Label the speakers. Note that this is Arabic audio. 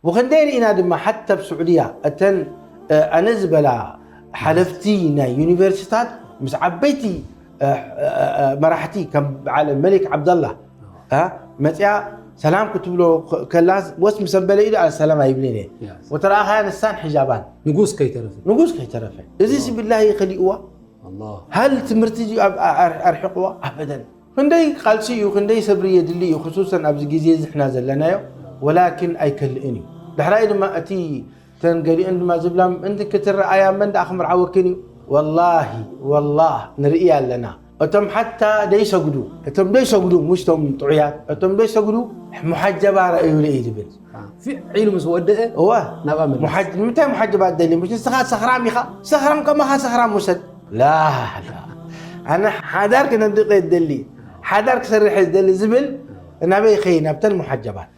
Speaker 1: وخندين إنا دما حتى بسعودية أتن أنزبلا حلفتينا يونيفرسيتات مس عبيتي مراحتي كم على الملك عبد الله متى سلام كتب له كلاس واسم سبله إلى على السلام يبنيني وترى هاي نسان حجابان
Speaker 2: نقوس كي ترفع
Speaker 1: إذا بالله يخليقوا
Speaker 2: الله
Speaker 1: هل تمرتي أرحقوا أبدا خندي قال شيء وخندي صبرية دلي خصوصا أبز جيز إحنا زلنا ولكن أي كلئني دحرائي لما أتي تنقلي عندما زبلام عندك كتر أيام من أخمر عوكني والله نرئي لنا أتم حتى ديس قدو أتم ديس قدو مش تم طعيات أتم ديس قدو محجبة رأيه لإيد بنت
Speaker 2: في علم مسودة
Speaker 1: هو
Speaker 2: نبأ
Speaker 1: متى محجبات دلي مش سخرام يخا سخرام كما خا سخرام مسد لا أنا حدارك ندق الدلي حدارك سرح الدلي زبل نبي خينا بتل محجبات